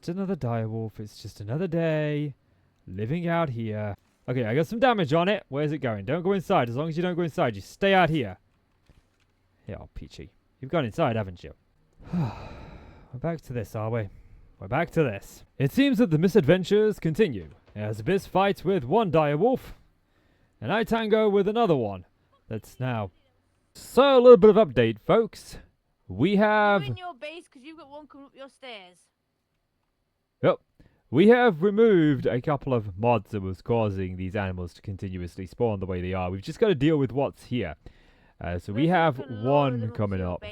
just another direwolf. It's just another day living out here. Okay, I got some damage on it. Where's it going? Don't go inside. As long as you don't go inside, you stay out here. Yeah, oh, Peachy. You've gone inside, haven't you? We're back to this, are we? We're back to this. It seems that the misadventures continue, as Abyss fights with one direwolf, and I tango with another one. That's now. So, a little bit of update, folks. We have... You're in your base because you've got one coming up your stairs. Yep. We have removed a couple of mods that was causing these animals to continuously spawn the way they are. We've just got to deal with what's here. So we have one coming up.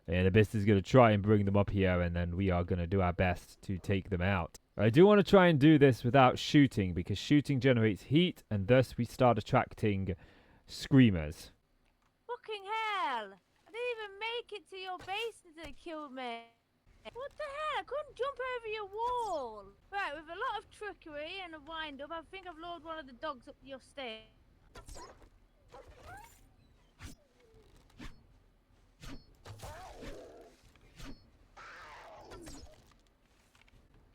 And Abyss is going to try and bring them up here, and then we are going to do our best to take them out. I do want to try and do this without shooting, because shooting generates heat, and thus we start attracting screamers. Fucking hell! I didn't even make it to your base until they killed me. What the hell? I couldn't jump over your wall. Right, with a lot of trickery and a wind-up, I think I've lured one of the dogs up your stairs.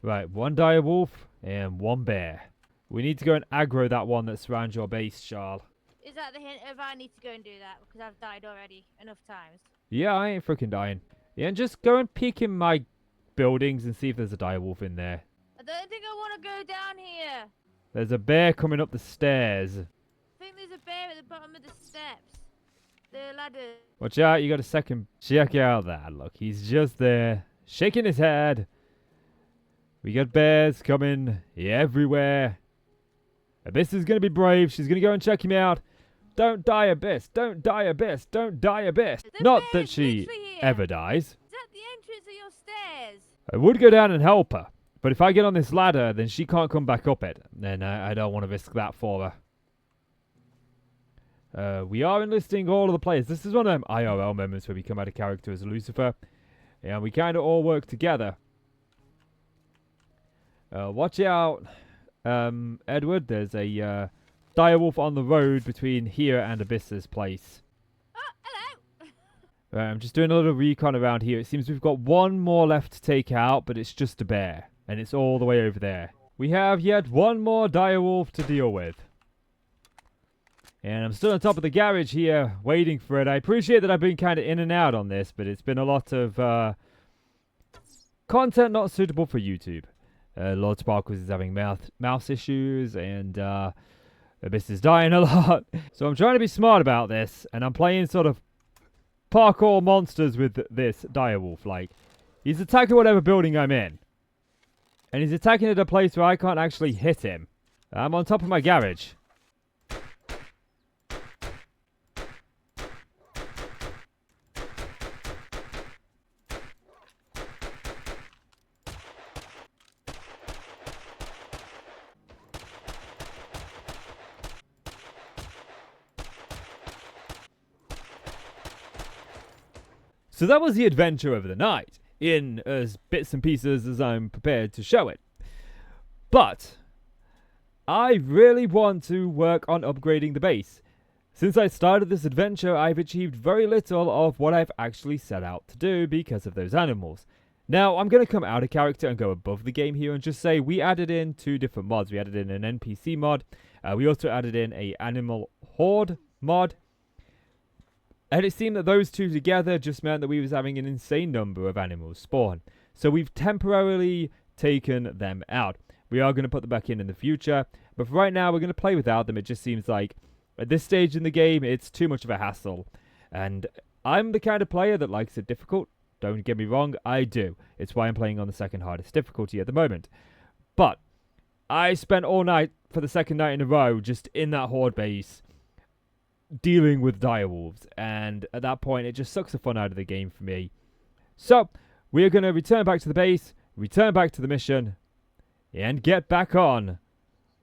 Right, one direwolf and one bear. We need to go and aggro that one that surrounds your base, Charles. Is that the hint of I need to go and do that? Because I've died already enough times. Yeah, I ain't freaking dying. Yeah, and just go and peek in my buildings and see if there's a direwolf in there. I don't think I want to go down here. There's a bear coming up the stairs. I think there's a bear at the bottom of the steps. The ladder. Watch out, you got a second. Check out that. Look, he's just there, shaking his head. We got bears coming everywhere. Abyss is going to be brave. She's going to go and check him out. Don't die, Abyss. Don't die, Abyss. Don't die, Abyss. Not that she ever dies. Is that the entrance of your stairs? I would go down and help her. But if I get on this ladder, then she can't come back up it. Then I don't want to risk that for her. We are enlisting all of the players. This is one of them IRL moments where we come out of character as Lucifer. And we kind of all work together. Watch out, Edward. There's a direwolf on the road between here and Abyss's place. Oh, hello. Right, I'm just doing a little recon around here. It seems we've got one more left to take out, but it's just a bear. And it's all the way over there. We have yet one more direwolf to deal with. And I'm still on top of the garage here, waiting for it. I appreciate that I've been kind of in and out on this, but it's been a lot of content not suitable for YouTube. Lord Sparkles is having mouse issues, and Abyss is dying a lot. So I'm trying to be smart about this, and I'm playing sort of parkour monsters with this direwolf. Like, he's attacking whatever building I'm in. And he's attacking at a place where I can't actually hit him. I'm on top of my garage. So that was the adventure of the night, in as bits and pieces as I'm prepared to show it. But I really want to work on upgrading the base. Since I started this adventure, I've achieved very little of what I've actually set out to do because of those animals. Now, I'm going to come out of character and go above the game here and just say we added in 2 different mods. We added in an NPC mod. We also added in a animal horde mod. And it seemed that those 2 together just meant that we was having an insane number of animals spawn. So we've temporarily taken them out. We are going to put them back in the future. But for right now, we're going to play without them. It just seems like at this stage in the game, it's too much of a hassle. And I'm the kind of player that likes it difficult. Don't get me wrong, I do. It's why I'm playing on the second hardest difficulty at the moment. But I spent all night for the second night in a row just in that horde base, dealing with direwolves, and at that point it just sucks the fun out of the game for me. So we are going to return back to the base, return back to the mission, and get back on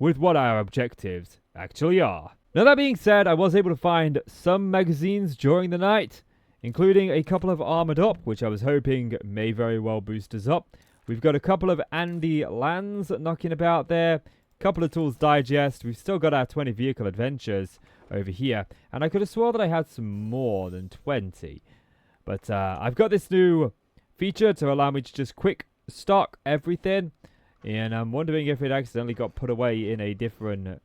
with what our objectives actually are. Now that being said, I was able to find some magazines during the night, including a couple of armored up, which I was hoping may very well boost us up. We've got a couple of Andy Lands knocking about there, couple of Tools Digest. We've still got our 20 vehicle adventures over here, and I could have swore that I had some more than 20, but I've got this new feature to allow me to just quick stock everything. And I'm wondering if it accidentally got put away in a different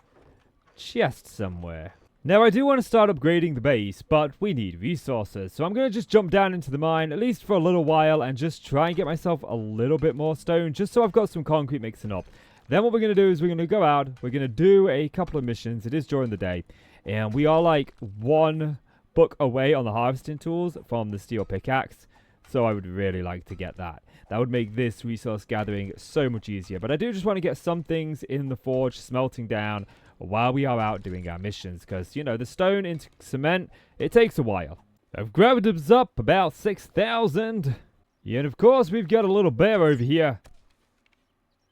chest somewhere. Now, I do want to start upgrading the base, but we need resources. So I'm going to just jump down into the mine, at least for a little while, and just try and get myself a little bit more stone, just so I've got some concrete mixing up. Then what we're going to do is we're going to go out, we're going to do a couple of missions. It is during the day, and we are like 1 book away on the harvesting tools from the steel pickaxe. So I would really like to get that. That would make this resource gathering so much easier. But I do just want to get some things in the forge smelting down while we are out doing our missions, because, you know, the stone into cement, it takes a while. I've grabbed us up about 6,000. Yeah, and of course, we've got a little bear over here.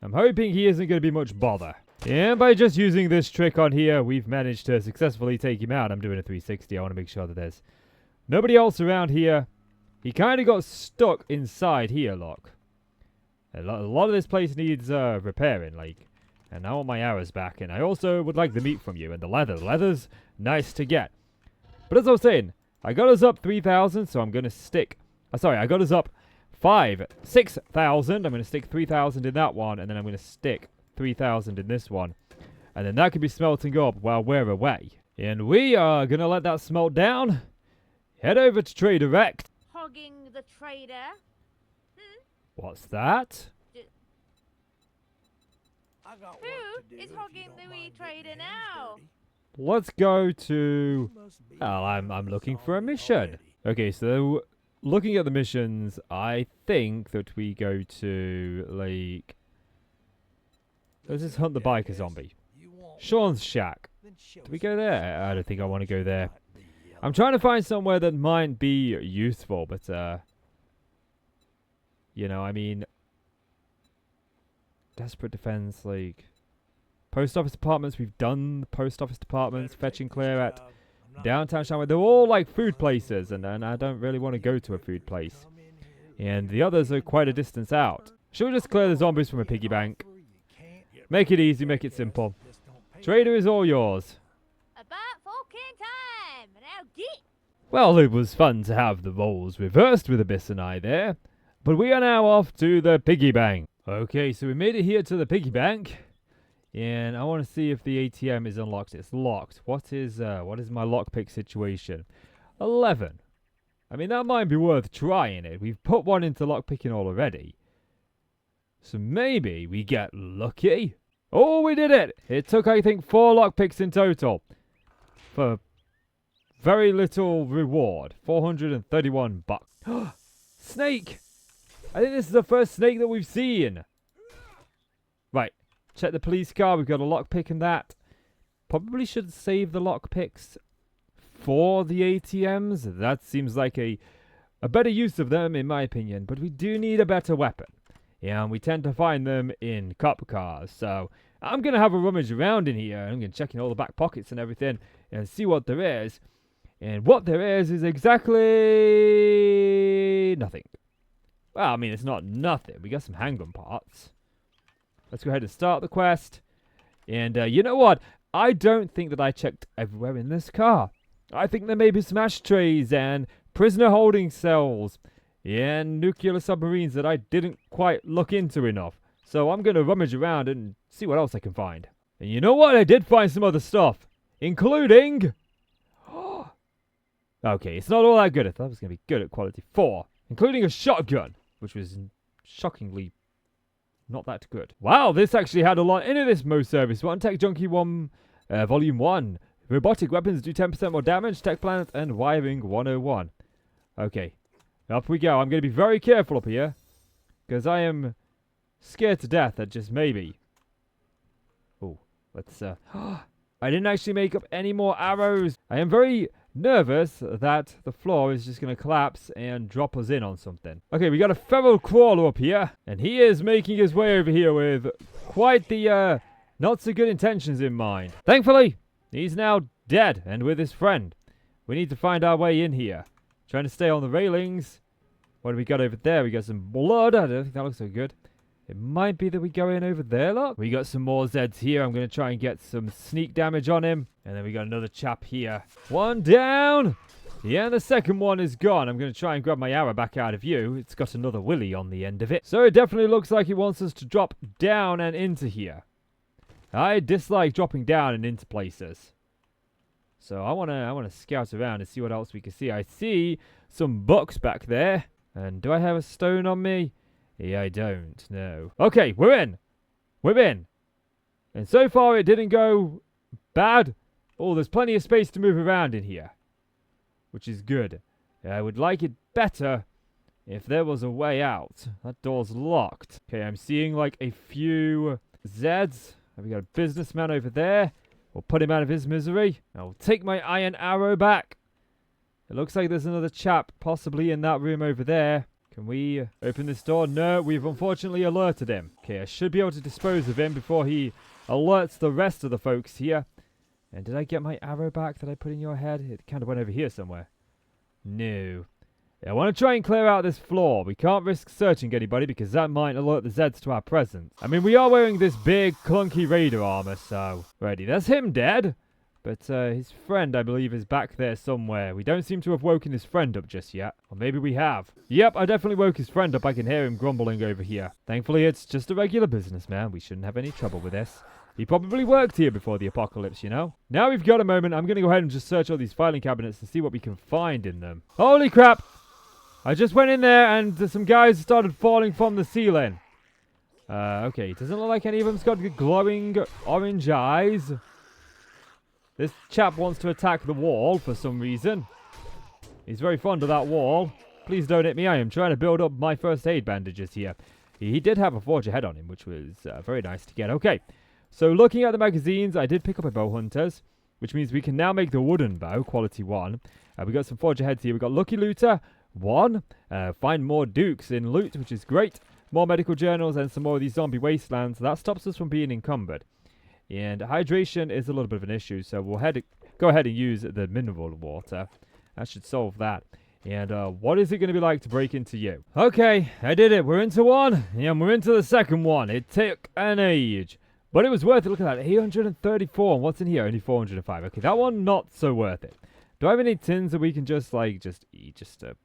I'm hoping he isn't going to be much bother. And by just using this trick on here, we've managed to successfully take him out. I'm doing a 360. I want to make sure that there's nobody else around here. He kind of got stuck inside here, look. A lot of this place needs repairing, like. And I want my arrows back, and I also would like the meat from you, and the leather. The leather's nice to get. But as I was saying, I got us up 3,000, so I'm going to stick... sorry, I got us up 6,000. I'm going to stick 3,000 in that one, and then I'm going to stick 3,000 in this one. And then that could be smelting up while we're away. And we are going to let that smelt down. Head over to Trade Direct. Hogging the trader. What's that? Who is hogging the wee trader now? Let's go to... Oh, I'm looking for a mission. Okay, so looking at the missions, I think that we go to, like... Let's just hunt the biker zombie. Sean's shack. Do we go there? I don't think I want to go there. I'm trying to find somewhere that might be useful, but, you know, I mean... Desperate defense, like... Post office departments, we've done the post office departments, fetch and clear at downtown Shanghai. They're all like food places, and I don't really want to go to a food place. And the others are quite a distance out. Should we just clear the zombies from a piggy bank? Make it easy, make it simple. Trader is all yours. About fucking time! Now get! Well, it was fun to have the roles reversed with Abyss and I there. But we are now off to the piggy bank. Okay, so we made it here to the piggy bank. And I want to see if the ATM is unlocked. It's locked. What is my lockpick situation? 11. I mean, that might be worth trying it. We've put one into lockpicking already. So maybe we get lucky. Oh, we did it! It took, I think, 4 lockpicks in total. For very little reward. 431 bucks. Snake! I think this is the first snake that we've seen. Right. Check the police car. We've got a lockpick in that. Probably should save the lockpicks for the ATMs. That seems like a better use of them, in my opinion. But we do need a better weapon. Yeah, and we tend to find them in cop cars. So I'm going to have a rummage around in here. I'm going to check in all the back pockets and everything and see what there is. And what there is exactly nothing. Well, I mean, it's not nothing. We got some handgun parts. Let's go ahead and start the quest. And you know what? I don't think that I checked everywhere in this car. I think there may be some ashtrays and prisoner holding cells and nuclear submarines that I didn't quite look into enough. So I'm going to rummage around and see what else I can find. And you know what? I did find some other stuff, including... Okay, it's not all that good. I thought it was going to be good at quality 4, including a shotgun, which was shockingly not that good. Wow, this actually had a lot in it, this Mo service. One Tech Junkie 1, Volume 1. Robotic weapons do 10% more damage, Tech Planet, and Wiring 101. Okay, up we go. I'm going to be very careful up here, because I am scared to death that just maybe... Oh, let's... I didn't actually make up any more arrows. I am very nervous that the floor is just going to collapse and drop us in on something. Okay, we got a feral crawler up here, and he is making his way over here with quite the not so good intentions in mind. Thankfully, he's now dead and with his friend. We need to find our way in here. Trying to stay on the railings. What do we got over there? We got some blood. I don't think that looks so good. It might be that we go in over there, look. We got some more Zeds here. I'm going to try and get some sneak damage on him. And then we got another chap here. One down. Yeah, the second one is gone. I'm going to try and grab my arrow back out of you. It's got another willy on the end of it. So it definitely looks like it wants us to drop down and into here. I dislike dropping down and into places. So I wanna scout around and see what else we can see. I see some books back there. And do I have a stone on me? Yeah, I don't. No. Okay, we're in. We're in. And so far it didn't go bad. Oh, there's plenty of space to move around in here, which is good. I would like it better if there was a way out. That door's locked. Okay, I'm seeing like a few Zeds. We got a businessman over there. We'll put him out of his misery. I'll take my iron arrow back. It looks like there's another chap possibly in that room over there. Can we open this door? No, we've unfortunately alerted him. Okay, I should be able to dispose of him before he alerts the rest of the folks here. And did I get my arrow back that I put in your head? It kind of went over here somewhere. No. Yeah, I want to try and clear out this floor. We can't risk searching anybody because that might alert the Zeds to our presence. I mean, we are wearing this big, clunky raider armor, so... Ready, that's him dead. But his friend, I believe, is back there somewhere. We don't seem to have woken his friend up just yet. Or maybe we have. Yep, I definitely woke his friend up. I can hear him grumbling over here. Thankfully, it's just a regular businessman. We shouldn't have any trouble with this. He probably worked here before the apocalypse, you know? Now we've got a moment, I'm going to go ahead and just search all these filing cabinets and see what we can find in them. Holy crap! I just went in there and some guys started falling from the ceiling. Okay, it doesn't look like any of them's got glowing orange eyes. This chap wants to attack the wall for some reason. He's very fond of that wall. Please don't hit me, I am trying to build up my first aid bandages here. He did have a forger head on him, which was very nice to get. Okay, so looking at the magazines, I did pick up a bow hunters, which means we can now make the wooden bow, quality 1. We got some forger heads here. We got Lucky Looter, 1. Find more dukes in loot, which is great. More medical journals and some more of these zombie wastelands. That stops us from being encumbered. And hydration is a little bit of an issue, so we'll go ahead and use the mineral water. That should solve that. And what is it going to be like to break into you? Okay, I did it. We're into one, and we're into the second one. It took an age, but it was worth it. Look at that, 834. And what's in here? Only 405. Okay, that one not so worth it. Do I have any tins that we can just eat, just to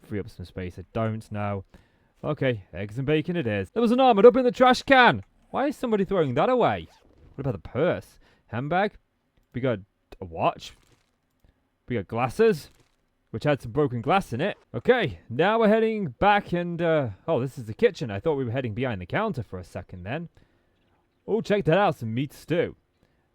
free up some space? I don't know. Okay, eggs and bacon it is. There was an almond up in the trash can. Why is somebody throwing that away? What about the purse? Handbag? We got a watch. We got glasses, which had some broken glass in it. Okay, now we're heading back and, oh, this is the kitchen. I thought we were heading behind the counter for a second then. Oh, check that out, some meat stew.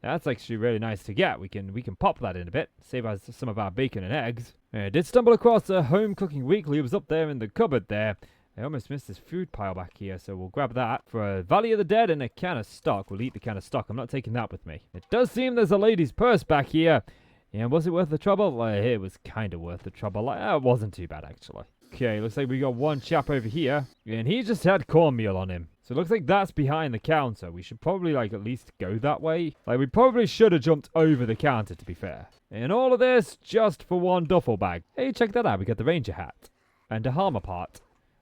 That's actually really nice to get. We can pop that in a bit, save us some of our bacon and eggs. I did stumble across a Home Cooking Weekly. It was up there in the cupboard there. I almost missed this food pile back here, so we'll grab that. For a Valley of the Dead and a can of stock. We'll eat the can of stock. I'm not taking that with me. It does seem there's a lady's purse back here. And was it worth the trouble? It was kind of worth the trouble. It wasn't too bad, actually. Okay, looks like we got one chap over here. And he just had cornmeal on him. So it looks like that's behind the counter. We should probably, at least go that way. We probably should have jumped over the counter, to be fair. And all of this just for one duffel bag. Hey, check that out. We got the ranger hat. And a armor part.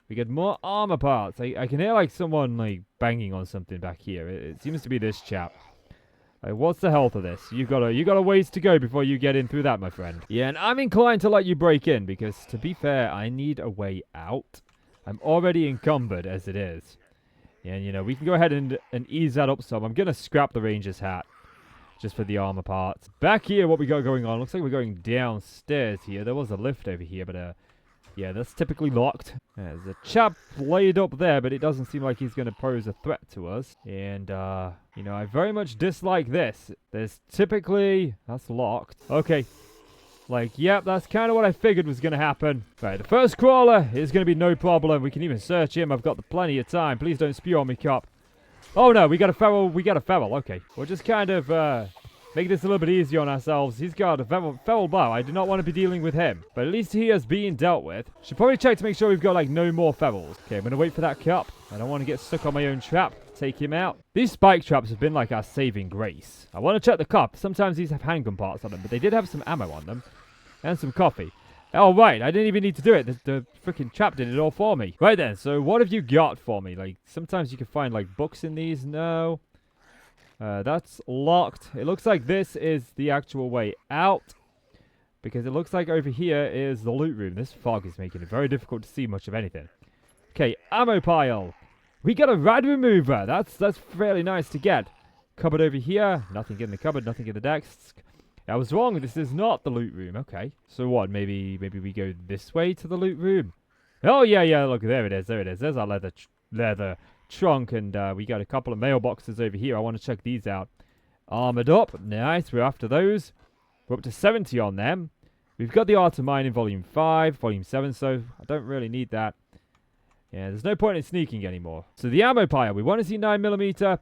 We get more armor parts. I can hear, someone, banging on something back here. It seems to be this chap. What's the health of this? You got a ways to go before you get in through that, my friend. Yeah, and I'm inclined to let you break in because, to be fair, I need a way out. I'm already encumbered as it is. And, we can go ahead and ease that up some. I'm going to scrap the ranger's hat just for the armor parts. Back here, what we got going on. Looks like we're going downstairs here. There was a lift over here, but, yeah, that's typically locked. There's a chap laid up there, but it doesn't seem like he's going to pose a threat to us. And, I very much dislike this. There's typically... That's locked. Okay. Yep, that's kind of what I figured was going to happen. Right, the first crawler is going to be no problem. We can even search him. I've got plenty of time. Please don't spew on me, cop. Oh, no, we got a feral. Okay. We'll just kind of make this a little bit easier on ourselves. He's got a feral bow. I do not want to be dealing with him. But at least he is being dealt with. Should probably check to make sure we've got, no more ferals. Okay, I'm going to wait for that cup. I don't want to get stuck on my own trap. Take him out. These spike traps have been our saving grace. I want to check the cup. Sometimes these have handgun parts on them, but they did have some ammo on them. And some coffee. Oh, right. I didn't even need to do it. The freaking trap did it all for me. Right then. So what have you got for me? Sometimes you can find, books in these. No. That's locked. It looks like this is the actual way out. because it looks like over here is the loot room. This fog is making it very difficult to see much of anything. Okay, ammo pile. We got a rad remover. That's fairly nice to get. Cupboard over here. Nothing in the cupboard, nothing in the desk. I was wrong. This is not the loot room. Okay. So what? Maybe we go this way to the loot room. Oh, yeah. Look, there it is. There's our leather trunk, and we got a couple of mailboxes over here. I want to check these out. Armored up. Nice. We're after those. We're up to 70 on them. We've got the Art of Mining Volume 5, Volume 7, so I don't really need that. Yeah, there's no point in sneaking anymore. So the ammo pile. We want to see 9mm.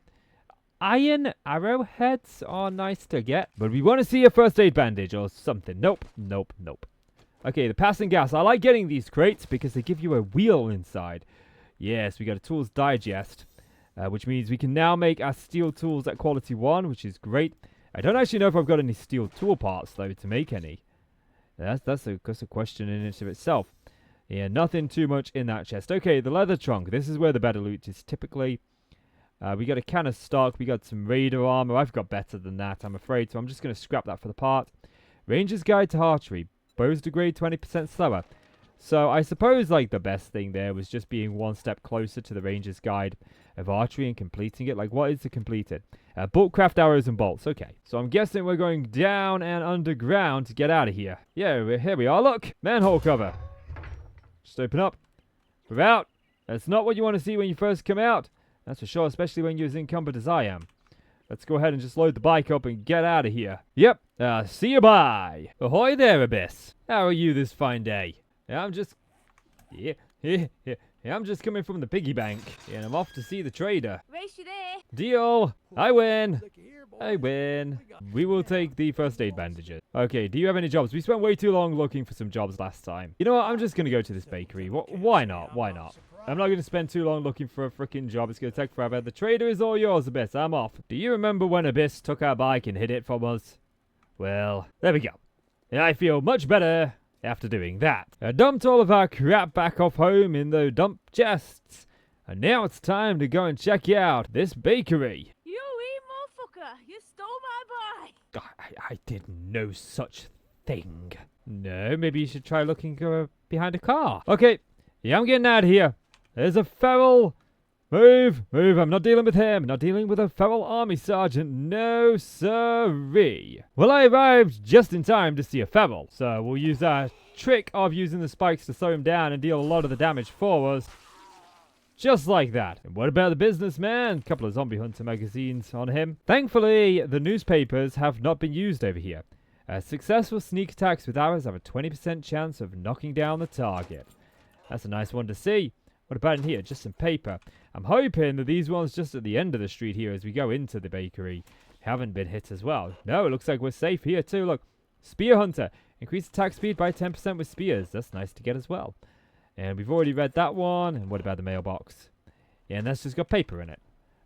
Iron arrowheads are nice to get, but we want to see a first aid bandage or something. Nope. Okay, the passing gas. I like getting these crates because they give you a wheel inside. Yes, we got a tools digest, which means we can now make our steel tools at quality 1, which is great. I don't actually know if I've got any steel tool parts, though, to make any. That's a question in and of itself. Yeah, nothing too much in that chest. Okay, the leather trunk. This is where the better loot is typically. We got a can of stock. We got some raider armor. I've got better than that, I'm afraid. So I'm just going to scrap that for the part. Ranger's Guide to Archery. Bows degrade 20% slower. So I suppose like the best thing there was just being one step closer to the Ranger's Guide of Archery and completing it. Like, what is to complete it? Bulkcraft arrows and bolts. Okay. So I'm guessing we're going down and underground to get out of here. Yeah, here we are. Look. Manhole cover. Just open up. We're out. That's not what you want to see when you first come out. That's for sure, especially when you're as encumbered as I am. Let's go ahead and just load the bike up and get out of here. Yep. See you bye. Ahoy there, Abyss. How are you this fine day? I'm just... I'm just coming from the piggy bank, and I'm off to see the trader. Race you there. Deal. I win. I win. We will take the first aid bandages. Okay, do you have any jobs? We spent way too long looking for some jobs last time. You know what? I'm just going to go to this bakery. Why not? Why not? I'm not going to spend too long looking for a freaking job. It's going to take forever. The trader is all yours, Abyss. I'm off. Do you remember when Abyss took our bike and hid it from us? Well, there we go. And I feel much better after doing that. I dumped all of our crap back off home in the dump chests. And now it's time to go and check out this bakery. You motherfucker. You stole my bike. I did no such thing. No, maybe you should try looking behind a car. Okay, yeah, I'm getting out of here. There's a feral. Move. I'm not dealing with him. Not dealing with a feral army sergeant. No, sirree. Well, I arrived just in time to see a feral. So we'll use our trick of using the spikes to slow him down and deal a lot of the damage for us. Just like that. And what about the businessman? A couple of zombie hunter magazines on him. Thankfully, the newspapers have not been used over here. Successful sneak attacks with arrows have a 20% chance of knocking down the target. That's a nice one to see. What about in here? Just some paper. I'm hoping that these ones just at the end of the street here as we go into the bakery haven't been hit as well. No, it looks like we're safe here too. Look, Spear Hunter. Increase attack speed by 10% with spears. That's nice to get as well. And we've already read that one. And what about the mailbox? Yeah, and that's just got paper in it.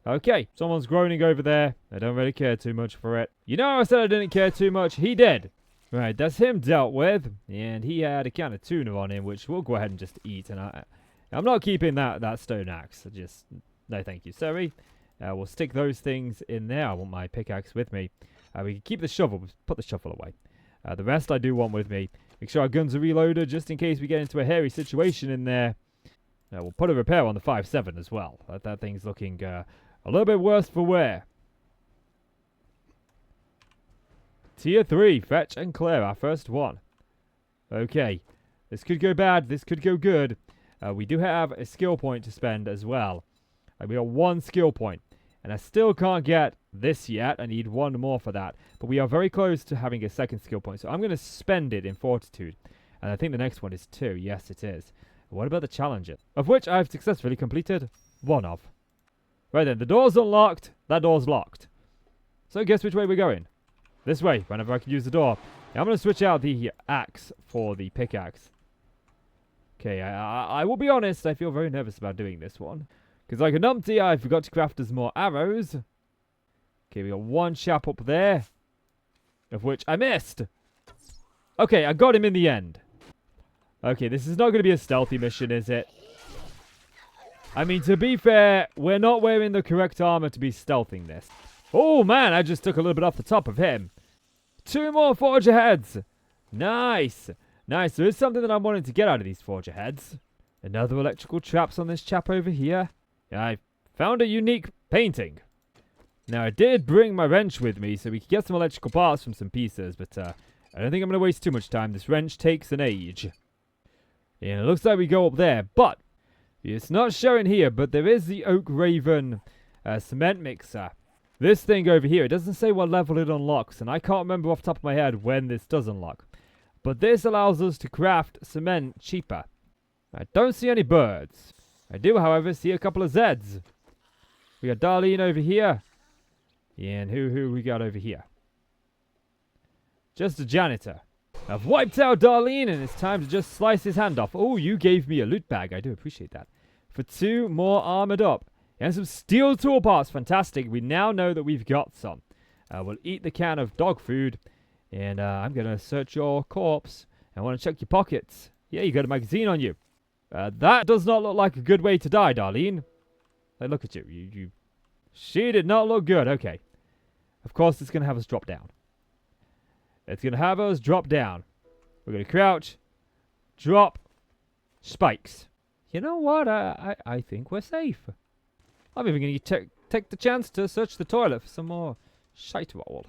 Okay, someone's groaning over there. I don't really care too much for it. You know, I said I didn't care too much. He did. Right, that's him dealt with. And he had a can of tuna on him, which we'll go ahead and just eat. And I'm not keeping that stone axe. Just, no thank you, sorry. We'll stick those things in there. I want my pickaxe with me. We can keep the shovel. Put the shovel away. The rest I do want with me. Make sure our guns are reloaded just in case we get into a hairy situation in there. We'll put a repair on the 5.7 as well. That thing's looking a little bit worse for wear. Tier 3, fetch and clear, our first one. Okay, this could go bad, this could go good. We do have a skill point to spend as well. We got one skill point, and I still can't get this yet. I need one more for that. But we are very close to having a second skill point, so I'm going to spend it in Fortitude. And I think the next one is 2. Yes, it is. What about the Challenger? Of which I've successfully completed one of. Right then, the door's unlocked. That door's locked. So guess which way we're going? This way, whenever I can use the door. Now, I'm going to switch out the axe for the pickaxe. Okay, I will be honest, I feel very nervous about doing this one. Because like a numpty, I forgot to craft us more arrows. Okay, we got one chap up there. Of which I missed. Okay, I got him in the end. Okay, this is not going to be a stealthy mission, is it? I mean, to be fair, we're not wearing the correct armor to be stealthing this. Oh, man, I just took a little bit off the top of him. 2 more Forger heads. Nice. Nice. There is something that I'm wanting to get out of these forger heads. Another electrical traps on this chap over here. I found a unique painting. Now, I did bring my wrench with me so we could get some electrical parts from some pieces, but I don't think I'm going to waste too much time. This wrench takes an age. And it looks like we go up there, but it's not showing here, but there is the Oak Raven cement mixer. This thing over here, it doesn't say what level it unlocks, and I can't remember off the top of my head when this does unlock. But this allows us to craft cement cheaper. I don't see any birds. I do, however, see a couple of Zeds. We got Darlene over here. And who we got over here? Just a janitor. I've wiped out Darlene, and it's time to just slice his hand off. Oh, you gave me a loot bag. I do appreciate that. For 2 more armored up. And some steel tool parts. Fantastic. We now know that we've got some. We'll eat the can of dog food. And I'm going to search your corpse. I want to check your pockets. Yeah, you got a magazine on you. That does not look like a good way to die, Darlene. Hey, look at you. She did not look good. Okay. Of course, it's going to have us drop down. It's going to have us drop down. We're going to crouch. Drop. Spikes. You know what? I think we're safe. I'm even going to take the chance to search the toilet for some more shite roll.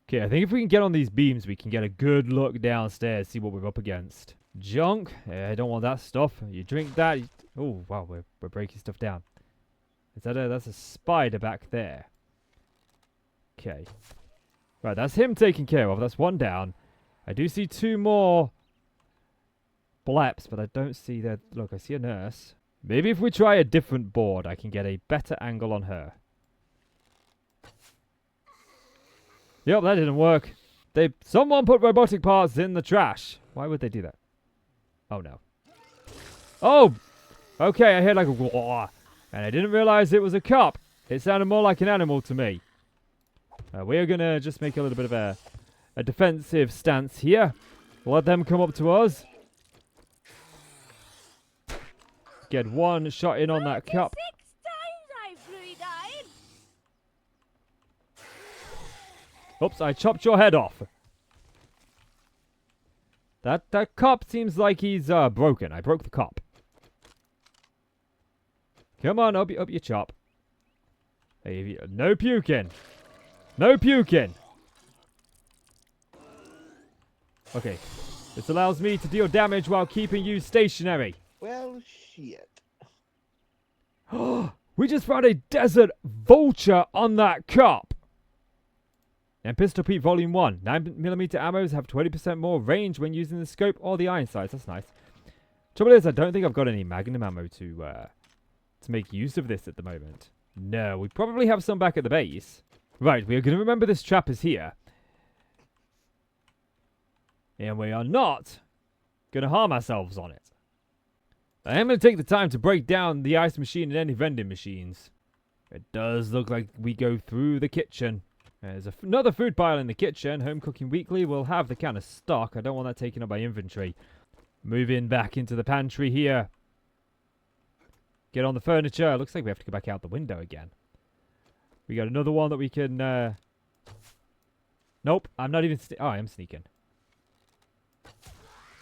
Okay, I think if we can get on these beams, we can get a good look downstairs, see what we're up against. Junk. I don't want that stuff. You drink that. Oh, wow, we're breaking stuff down. That's a spider back there. Okay. Right, that's him taken care of. That's one down. I do see 2 more bleps, but I don't see that. Look, I see a nurse. Maybe if we try a different board, I can get a better angle on her. Yep, that didn't work. Someone put robotic parts in the trash. Why would they do that? Oh, no. Oh! Okay, I heard like a wah, and I didn't realize it was a cup. It sounded more like an animal to me. We are going to just make a little bit of a defensive stance here. Let them come up to us. Get one shot in on that cup. 6 times I bloody died. Oops, I chopped your head off. That cop seems like he's broken. I broke the cop. Come on, up your chop. Hey, no puking. No puking. Okay. This allows me to deal damage while keeping you stationary. Well, shit. We just found a desert vulture on that cop. And Pistol Pete Volume 1. 9mm ammos have 20% more range when using the scope or the iron sights. That's nice. Trouble is, I don't think I've got any magnum ammo to make use of this at the moment. No, we probably have some back at the base. Right, we are going to remember this trap is here. And we are not going to harm ourselves on it. I am going to take the time to break down the ice machine and any vending machines. It does look like we go through the kitchen. There's another food pile in the kitchen. Home Cooking Weekly will have the can of stock. I don't want that taken up by inventory. Moving back into the pantry here. Get on the furniture. Looks like we have to go back out the window again. We got another one that we can... Nope, I'm not even... Oh, I am sneaking.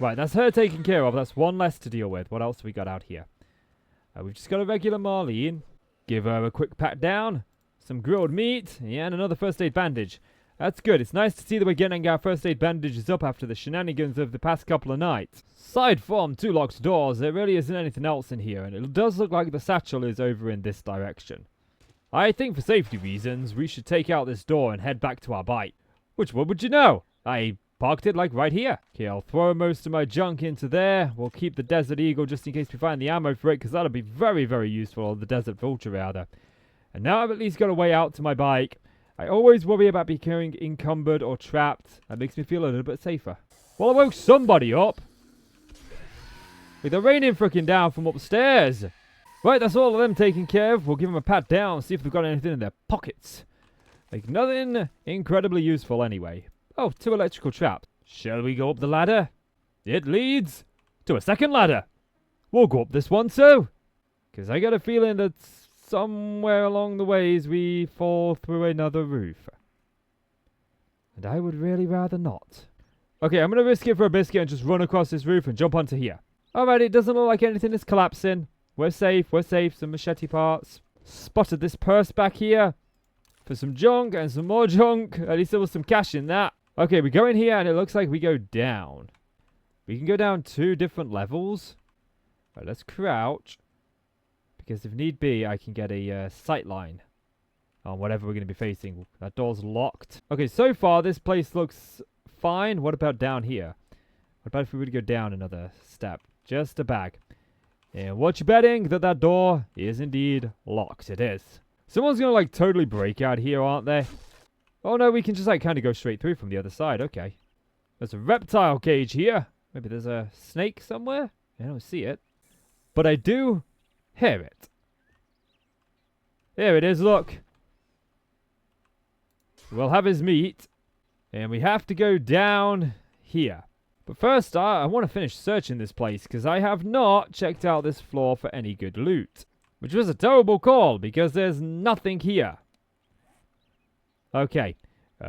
Right, that's her taken care of. That's one less to deal with. What else have we got out here? We've just got a regular Marlene. Give her a quick pat down. Some grilled meat. Yeah, and another first aid bandage. That's good. It's nice to see that we're getting our first aid bandages up after the shenanigans of the past couple of nights. Aside from 2 locked doors, there really isn't anything else in here, and it does look like the satchel is over in this direction. I think for safety reasons, we should take out this door and head back to our bite. Which one would you know? I parked it like right here. Okay, I'll throw most of my junk into there. We'll keep the Desert Eagle just in case we find the ammo for it, because that'll be very, very useful, or the Desert Vulture rather. And now I've at least got a way out to my bike. I always worry about becoming encumbered or trapped. That makes me feel a little bit safer. Well, I woke somebody up. Like, they're raining frickin' down from upstairs. Right, that's all of them taken care of. We'll give them a pat down, see if they've got anything in their pockets. Like, nothing incredibly useful anyway. Oh, 2 electrical traps. Shall we go up the ladder? It leads to a second ladder. We'll go up this one too. Because I got a feeling that somewhere along the ways we fall through another roof. And I would really rather not. Okay, I'm going to risk it for a biscuit and just run across this roof and jump onto here. Alright, it doesn't look like anything is collapsing. We're safe, we're safe. Some machete parts. Spotted this purse back here for some junk and some more junk. At least there was some cash in that. Okay, we go in here and it looks like we go down. We can go down 2 different levels. Right, let's crouch. Because if need be, I can get a sight line on whatever we're going to be facing. That door's locked. Okay, so far this place looks fine. What about down here? What about if we were to go down another step? Just a bag. And what you betting that that door is indeed locked? It is. Someone's going to like totally break out here, aren't they? Oh no, we can just like kind of go straight through from the other side. Okay. There's a reptile cage here. Maybe there's a snake somewhere. I don't see it. But I do hear it. Here it is, look. We'll have his meat. And we have to go down here. But first, I want to finish searching this place because I have not checked out this floor for any good loot. Which was a terrible call because there's nothing here. Okay.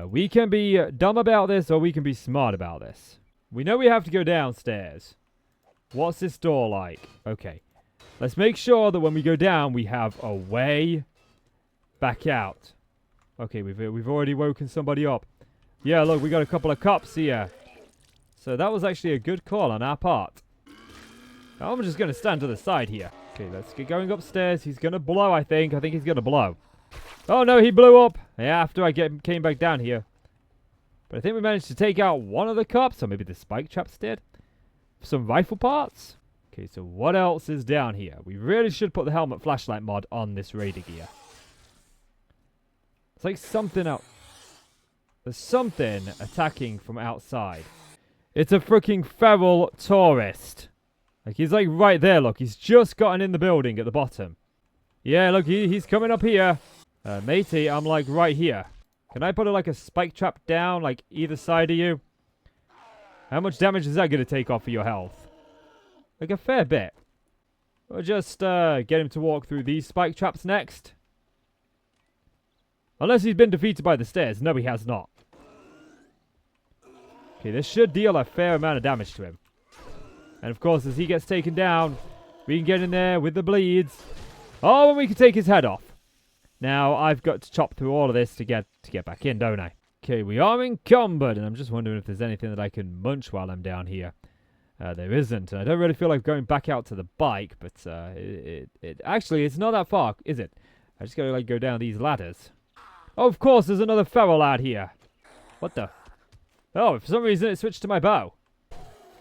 We can be dumb about this or we can be smart about this. We know we have to go downstairs. What's this door like? Okay. Let's make sure that when we go down, we have a way back out. Okay, we've already woken somebody up. Yeah, look, we got a couple of cops here. So that was actually a good call on our part. Now I'm just going to stand to the side here. Okay, let's get going upstairs. He's going to blow, I think. I think he's going to blow. Oh, no, he blew up. Yeah, after I came back down here. But I think we managed to take out one of the cops. Or maybe the spike traps did. Some rifle parts. Okay, so what else is down here? We really should put the helmet flashlight mod on this raider gear. It's like something out. There's something attacking from outside. It's a freaking feral tourist. Like, he's like right there, look. He's just gotten in the building at the bottom. Yeah, look, he's coming up here. Matey, I'm like right here. Can I put like a spike trap down, like either side of you? How much damage is that going to take off of your health? Like a fair bit. We'll just get him to walk through these spike traps next. Unless he's been defeated by the stairs. No, he has not. Okay, this should deal a fair amount of damage to him. And of course, as he gets taken down, we can get in there with the bleeds. Oh, and we can take his head off. Now, I've got to chop through all of this to get back in, don't I? Okay, we are encumbered, and I'm just wondering if there's anything that I can munch while I'm down here. There isn't, and I don't really feel like going back out to the bike, but actually, it's not that far, is it? I just gotta like go down these ladders. Oh, of course, there's another feral lad here. What the? Oh, for some reason it switched to my bow.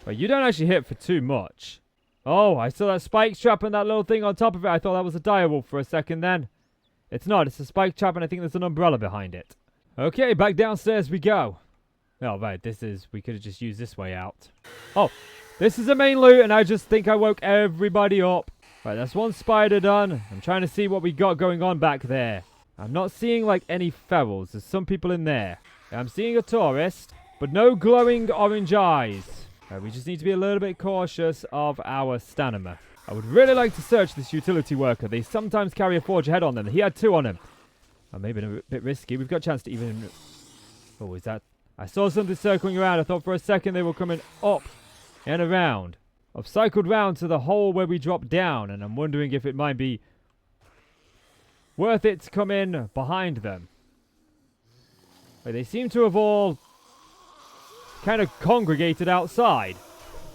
Well, you don't actually hit for too much. Oh, I saw that spike trap and that little thing on top of it. I thought that was a direwolf for a second then. It's not. It's a spike trap and I think there's an umbrella behind it. Okay, back downstairs we go. Oh, right. We could have just used this way out. Oh, this is the main loot and I just think I woke everybody up. Right, that's one spider done. I'm trying to see what we got going on back there. I'm not seeing like any ferals. There's some people in there. I'm seeing a tourist, but no glowing orange eyes. We just need to be a little bit cautious of our stamina. I would really like to search this utility worker. They sometimes carry a forge head on them. He had 2 on him. Maybe a bit risky. We've got a chance to even... Oh, is that... I saw something circling around. I thought for a second they were coming up and around. I've cycled round to the hole where we dropped down, and I'm wondering if it might be worth it to come in behind them. But they seem to have all kind of congregated outside.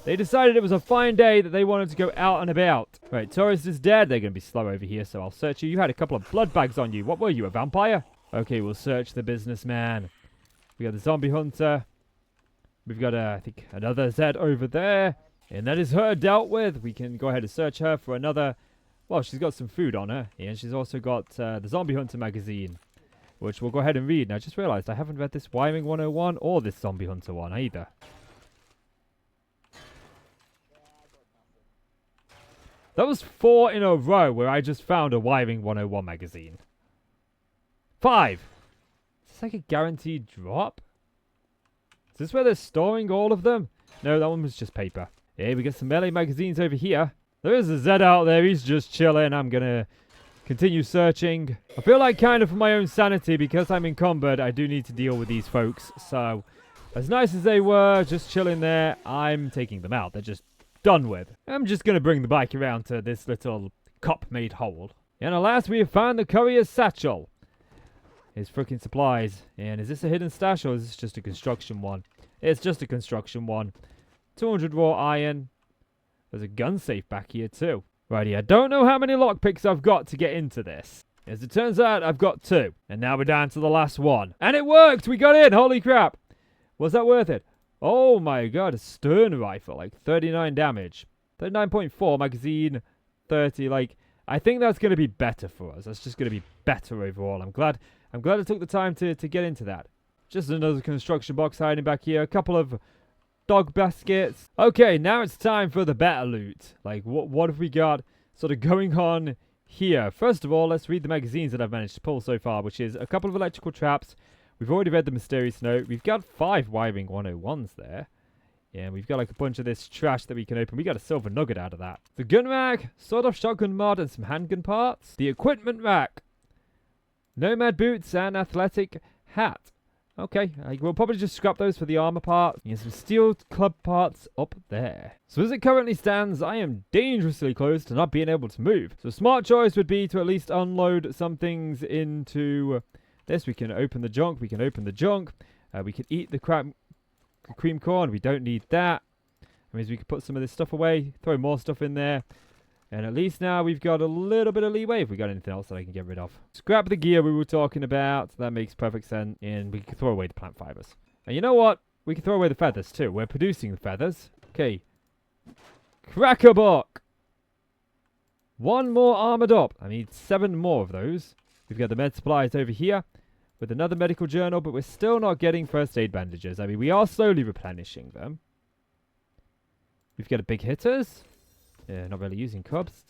They decided it was a fine day that they wanted to go out and about. Right, tourist is dead. They're going to be slow over here, so I'll search you. You had a couple of blood bags on you. What were you, a vampire? Okay, we'll search the businessman. We got the zombie hunter. We've got, I think, another Zed over there. And that is her dealt with. We can go ahead and search her for another... Well, she's got some food on her. And she's also got the Zombie Hunter magazine, which we'll go ahead and read. And I just realized I haven't read this Wiring 101 or this Zombie Hunter one either. That was 4 in a row where I just found a Wiring 101 magazine. 5. Is this like a guaranteed drop? Is this where they're storing all of them? No, that one was just paper. Yeah, we got some melee magazines over here. There is a Zed out there. He's just chilling. I'm going to continue searching. I feel like kind of for my own sanity, because I'm encumbered, I do need to deal with these folks. So As nice as they were, just chilling there, I'm taking them out. They're just done with. I'm just going to bring the bike around to this little cup-made hole. And alas, we have found the courier's satchel. His freaking supplies. And is this a hidden stash or is this just a construction one? It's just a construction one. 200 raw iron. There's a gun safe back here too. Righty, I don't know how many lockpicks I've got to get into this. As it turns out, I've got 2. And now we're down to the last one. And it worked! We got in! Holy crap! Was that worth it? Oh my god, a stern rifle. Like 39 damage. 39.4 magazine. 30. Like, I think that's going to be better for us. That's just going to be better overall. I'm glad I took the time to get into that. Just another construction box hiding back here. A couple of dog baskets. Okay, now it's time for the better loot. Like, what have we got sort of going on here? First of all, let's read the magazines that I've managed to pull so far, which is a couple of electrical traps. We've already read the mysterious note. We've got 5 wiring 101s there. Yeah, we've got like a bunch of this trash that we can open. We got a silver nugget out of that. The gun rack, sort of shotgun mod and some handgun parts. The equipment rack. Nomad boots and athletic hat. Okay, we'll probably just scrap those for the armor parts. And some steel club parts up there. So as it currently stands, I am dangerously close to not being able to move. So a smart choice would be to at least unload some things into this. We can open the junk. We can eat the cream corn. We don't need that. That means we can put some of this stuff away. Throw more stuff in there. And at least now we've got a little bit of leeway if we got anything else that I can get rid of. Scrap the gear we were talking about. That makes perfect sense. And we can throw away the plant fibers. And you know what? We can throw away the feathers too. We're producing the feathers. Okay. Cracker book. 1 more armored up. I need 7 more of those. We've got the med supplies over here with another medical journal, but we're still not getting first aid bandages. I mean, we are slowly replenishing them. We've got a big hitters. Yeah, not really using cubs.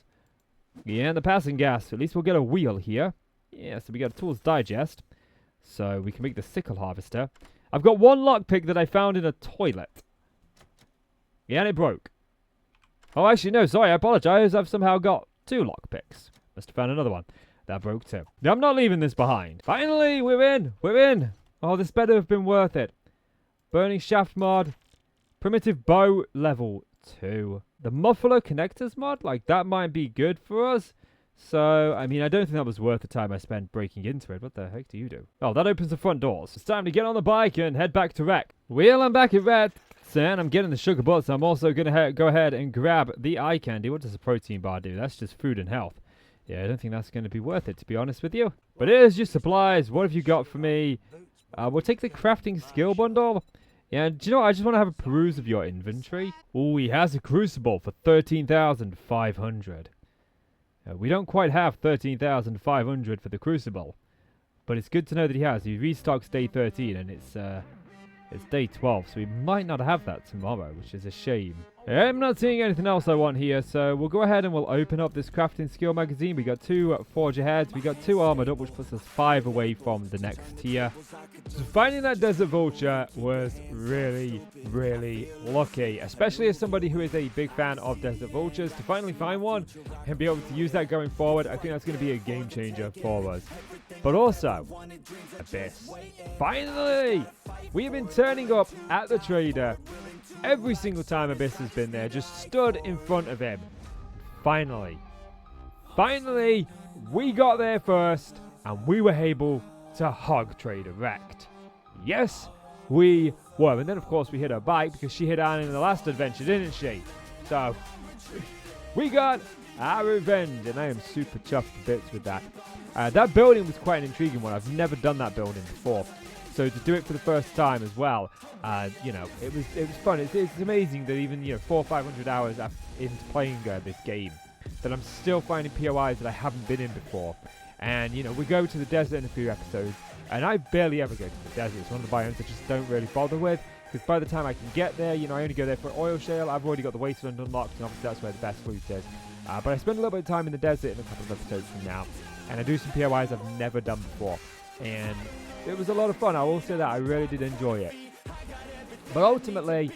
Yeah, and the passing gas. At least we'll get a wheel here. Yeah, so we got a tools digest. So we can make the sickle harvester. I've got 1 lockpick that I found in a toilet. Yeah, and it broke. Oh, actually, no, sorry, I apologize. I've somehow got 2 lockpicks. Must have found another one. That broke too. Now, I'm not leaving this behind. Finally, we're in. We're in. Oh, this better have been worth it. Burning shaft mod. Primitive bow level 2. The muffler connectors mod, like that might be good for us. So, I mean, I don't think that was worth the time I spent breaking into it. What the heck do you do? Oh, that opens the front doors. It's time to get on the bike and head back to Rec. Well, I'm back at Rec, and I'm getting the sugar butts. I'm also going to go ahead and grab the eye candy. What does a protein bar do? That's just food and health. Yeah, I don't think that's going to be worth it, to be honest with you. But here's your supplies. What have you got for me? We'll take the crafting skill bundle. Yeah, do you know what? I just want to have a peruse of your inventory. Oh, he has a crucible for 13,500. We don't quite have 13,500 for the crucible. But it's good to know that he has. He restocks day 13 and it's day 12. So we might not have that tomorrow, which is a shame. I'm not seeing anything else I want here, so we'll go ahead and we'll open up this crafting skill magazine. We got 2 forger heads, we got 2 armored up, which puts us 5 away from the next tier. So finding that desert vulture was really, really lucky, especially as somebody who is a big fan of desert vultures. To finally find one and be able to use that going forward, I think that's going to be a game changer for us. But also, Abyss. Finally! We have been turning up at the trader every single time Abyss has been there, just stood in front of him. Finally, we got there first, and we were able to hog Trader wrecked. Yes, we were. And then, of course, we hit her bike because she hit Anne in the last adventure, didn't she? So, we got our revenge, and I am super chuffed to bits with that. That building was quite an intriguing one. I've never done that building before. So to do it for the first time as well, you know, it was fun. It's amazing that even, you know, 400 or 500 hours into playing this game, that I'm still finding POIs that I haven't been in before. And, you know, we go to the desert in a few episodes, and I barely ever go to the desert. It's one of the biomes I just don't really bother with, because by the time I can get there, you know, I only go there for oil shale. I've already got the wasteland unlocked, and obviously that's where the best loot is. But I spend a little bit of time in the desert in a couple of episodes from now, and I do some POIs I've never done before. And it was a lot of fun. I will say that I really did enjoy it. But ultimately,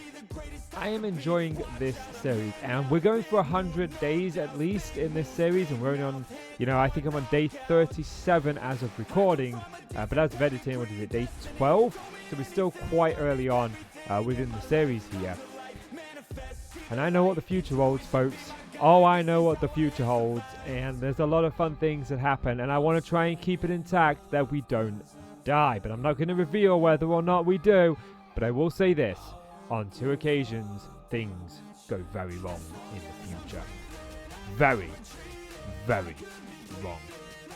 I am enjoying this series, and we're going for 100 days at least in this series, and we're only on, I think I'm on day 37 as of recording, but as of editing, what is it, day 12? So we're still quite early on within the series here. And I know what the future holds, folks. Oh, I know what the future holds, and there's a lot of fun things that happen, and I want to try and keep it intact that we don't die, but I'm not going to reveal whether or not we do, but I will say this. On 2 occasions, things go very wrong in the future. Very, very wrong.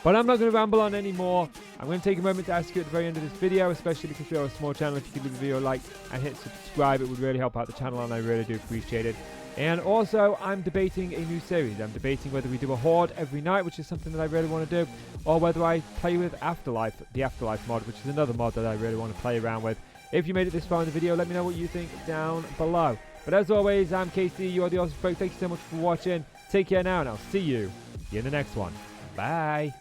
But I'm not going to ramble on anymore. I'm going to take a moment to ask you at the very end of this video, especially because we are a small channel. If you could leave the video a like and hit subscribe, it would really help out the channel, and I really do appreciate it. And also, I'm debating a new series. I'm debating whether we do a horde every night, which is something that I really want to do, or whether I play with Afterlife, the Afterlife mod, which is another mod that I really want to play around with. If you made it this far in the video, let me know what you think down below. But as always, I'm Casey, you are the awesome folk. Thank you so much for watching. Take care now, and I'll see you in the next one. Bye.